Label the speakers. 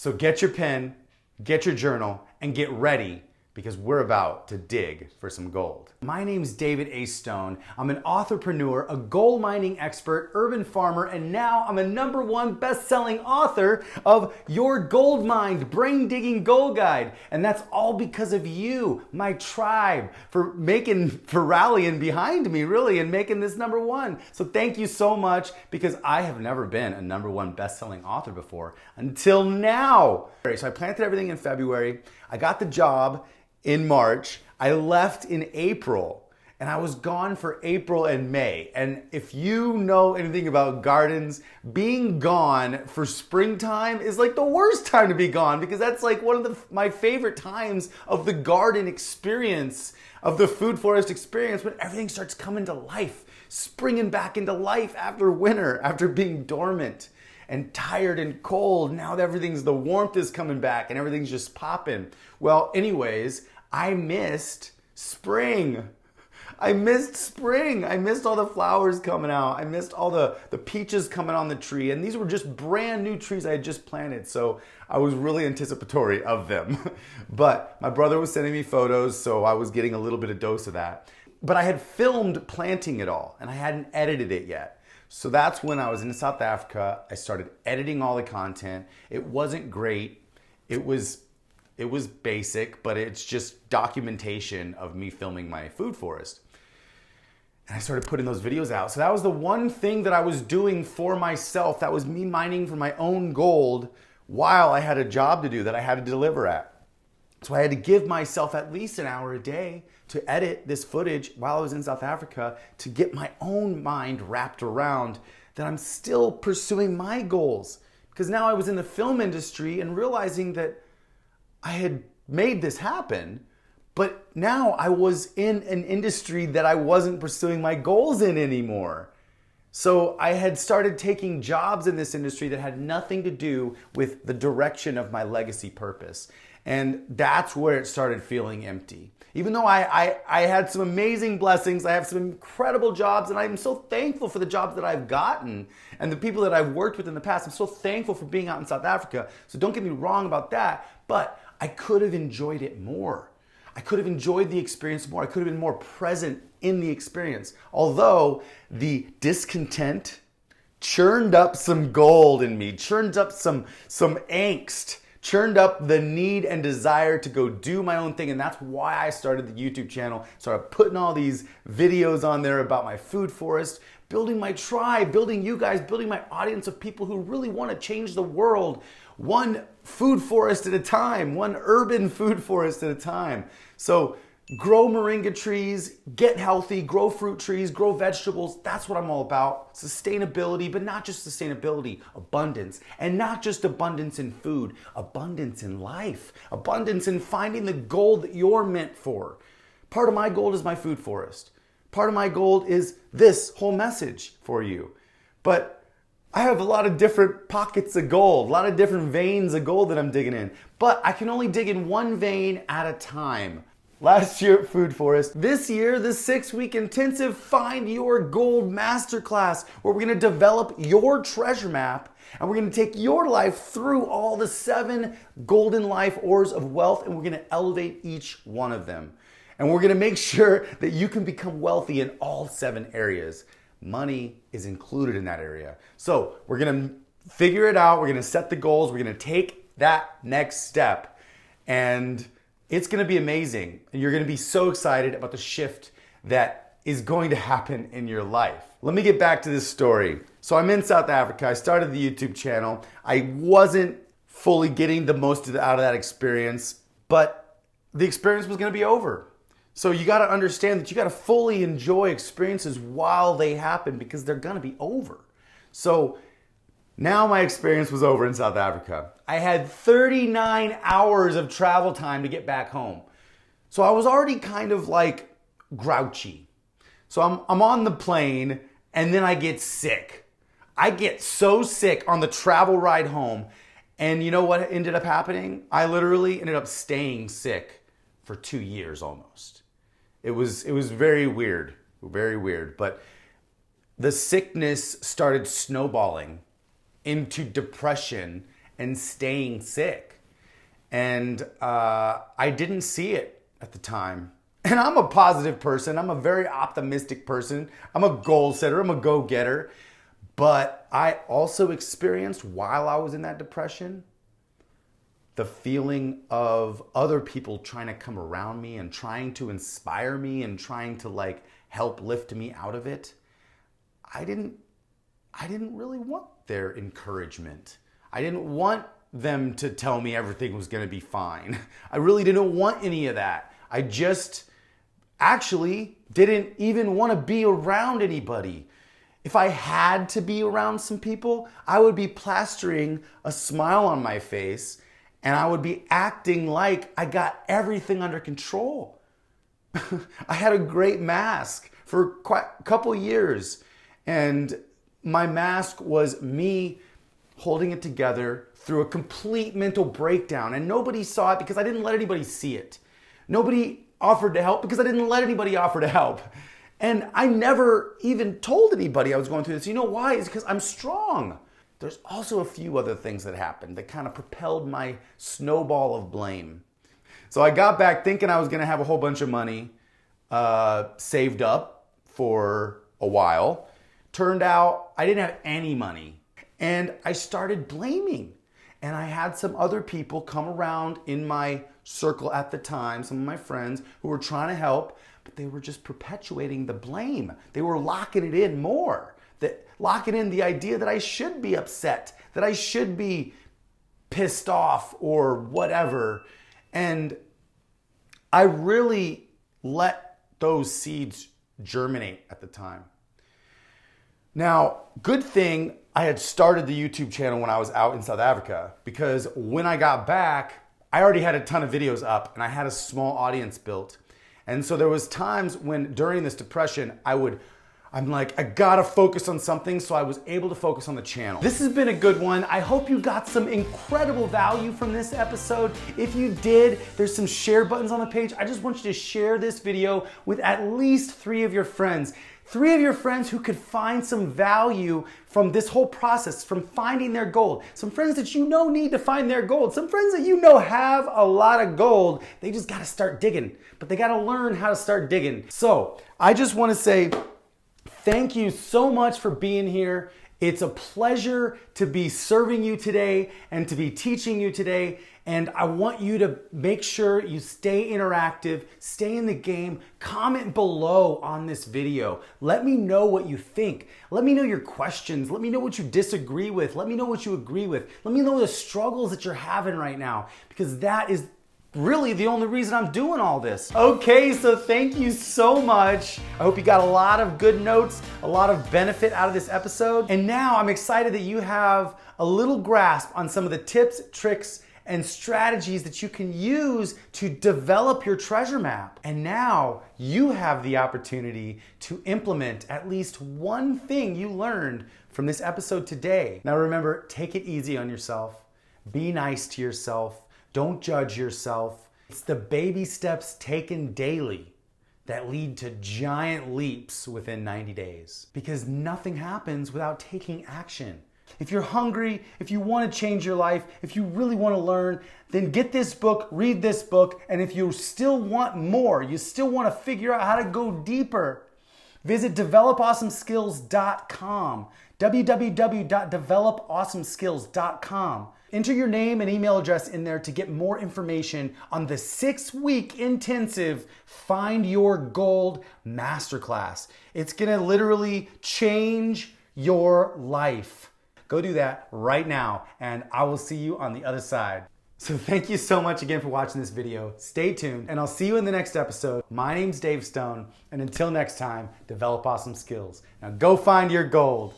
Speaker 1: So get your pen, get your journal, and get ready because we're about to dig for some gold. My name's David A. Stone. I'm an entrepreneur, a gold mining expert, urban farmer, and now I'm a #1 best-selling author of Your Gold Mined Brain Digging Gold Guide. And that's all because of you, my tribe, for rallying behind me, really, and making this #1. So thank you so much, because I have never been a #1 best-selling author before until now. So I planted everything in February. I got the job in March. I left in April, and I was gone for April and May. And if you know anything about gardens, being gone for springtime is like the worst time to be gone, because that's like one of my favorite times of the garden experience, of the food forest experience, when everything starts coming to life, springing back into life after winter, after being dormant and tired and cold. Now that the warmth is coming back and everything's just popping. Well, anyways, I missed spring. I missed all the flowers coming out. I missed all the peaches coming on the tree. And these were just brand new trees I had just planted. So I was really anticipatory of them. But my brother was sending me photos, so I was getting a little bit of dose of that. But I had filmed planting it all, and I hadn't edited it yet. So that's when I was in South Africa. I started editing all the content. It wasn't great. It was basic, but it's just documentation of me filming my food forest. And I started putting those videos out. So that was the one thing that I was doing for myself. That was me mining for my own gold while I had a job to do that I had to deliver at. So I had to give myself at least an hour a day to edit this footage while I was in South Africa, to get my own mind wrapped around that I'm still pursuing my goals. Because now I was in the film industry and realizing that I had made this happen, but now I was in an industry that I wasn't pursuing my goals in anymore. So I had started taking jobs in this industry that had nothing to do with the direction of my legacy purpose. And that's where it started feeling empty. Even though I had some amazing blessings, I have some incredible jobs, and I'm so thankful for the jobs that I've gotten and the people that I've worked with in the past. I'm so thankful for being out in South Africa. So don't get me wrong about that, but I could have enjoyed it more. I could have enjoyed the experience more. I could have been more present in the experience. Although the discontent churned up some gold in me, churned up some angst, churned up the need and desire to go do my own thing. And that's why I started the YouTube channel, started putting all these videos on there about my food forest, building my tribe, building you guys, building my audience of people who really want to change the world, one food forest at a time, one urban food forest at a time. So grow moringa trees, get healthy, grow fruit trees, grow vegetables. That's what I'm all about. Sustainability, but not just sustainability, abundance. And not just abundance in food, abundance in life, abundance in finding the gold that you're meant for. Part of my gold is my food forest. Part of my gold is this whole message for you. But I have a lot of different pockets of gold, a lot of different veins of gold that I'm digging in. But I can only dig in one vein at a time. Last year at Food Forest, this year, the 6-week intensive Find Your Gold Masterclass, where we're gonna develop your treasure map, and we're gonna take your life through all the 7 golden life ores of wealth, and we're gonna elevate each one of them. And we're gonna make sure that you can become wealthy in all 7 areas. Money is included in that area. So we're gonna figure it out, we're gonna set the goals, we're gonna take that next step, and it's gonna be amazing. And you're gonna be so excited about the shift that is going to happen in your life. Let me get back to this story. So I'm in South Africa, I started the YouTube channel. I wasn't fully getting the most out of that experience, but the experience was gonna be over. So you gotta understand that you gotta fully enjoy experiences while they happen, because they're gonna be over. So now my experience was over in South Africa. I had 39 hours of travel time to get back home. So I was already kind of like grouchy. So I'm on the plane, and then I get sick. I get so sick on the travel ride home. And you know what ended up happening? I literally ended up staying sick for 2 years almost. It was very weird, but the sickness started snowballing into depression and staying sick. And I didn't see it at the time. And I'm a positive person. I'm a very optimistic person. I'm a goal setter. I'm a go-getter. But I also experienced, while I was in that depression, the feeling of other people trying to come around me and trying to inspire me and trying to like help lift me out of it. I didn't really want their encouragement. I didn't want them to tell me everything was going to be fine. I really didn't want any of that. I just actually didn't even want to be around anybody. If I had to be around some people, I would be plastering a smile on my face and I would be acting like I got everything under control. I had a great mask for quite a couple years, and my mask was me holding it together through a complete mental breakdown, and nobody saw it because I didn't let anybody see it. Nobody offered to help because I didn't let anybody offer to help. And I never even told anybody I was going through this. You know why? It's because I'm strong. There's also a few other things that happened that kind of propelled my snowball of blame. So I got back thinking I was going to have a whole bunch of money saved up for a while. Turned out I didn't have any money. And I started blaming. And I had some other people come around in my circle at the time, some of my friends who were trying to help, but they were just perpetuating the blame. They were locking it in more. Locking in the idea that I should be upset, that I should be pissed off or whatever. And I really let those seeds germinate at the time. Now, good thing I had started the YouTube channel when I was out in South Africa, because when I got back, I already had a ton of videos up and I had a small audience built. And so there was times when during this depression, I'm like, I gotta focus on something, so I was able to focus on the channel. This has been a good one. I hope you got some incredible value from this episode. If you did, there's some share buttons on the page. I just want you to share this video with at least 3 of your friends. 3 of your friends who could find some value from this whole process, from finding their gold. Some friends that you know need to find their gold. Some friends that you know have a lot of gold. They just gotta start digging, but they gotta learn how to start digging. So I just wanna say, thank you so much for being here. It's a pleasure to be serving you today and to be teaching you today. And I want you to make sure you stay interactive, stay in the game, comment below on this video. Let me know what you think. Let me know your questions. Let me know what you disagree with. Let me know what you agree with. Let me know the struggles that you're having right now, because that is really the only reason I'm doing all this. Okay, so thank you so much. I hope you got a lot of good notes, a lot of benefit out of this episode. And now I'm excited that you have a little grasp on some of the tips, tricks, and strategies that you can use to develop your treasure map. And now you have the opportunity to implement at least one thing you learned from this episode today. Now remember, take it easy on yourself. Be nice to yourself. Don't judge yourself. It's the baby steps taken daily that lead to giant leaps within 90 days. Because nothing happens without taking action. If you're hungry, if you want to change your life, if you really want to learn, then get this book, read this book, and if you still want more, you still want to figure out how to go deeper, visit developawesomeskills.com, www.developawesomeskills.com. Enter your name and email address in there to get more information on the 6-week intensive Find Your Gold Masterclass. It's gonna literally change your life. Go do that right now, and I will see you on the other side. So thank you so much again for watching this video. Stay tuned, and I'll see you in the next episode. My name's Dave Stone, and until next time, develop awesome skills. Now go find your gold.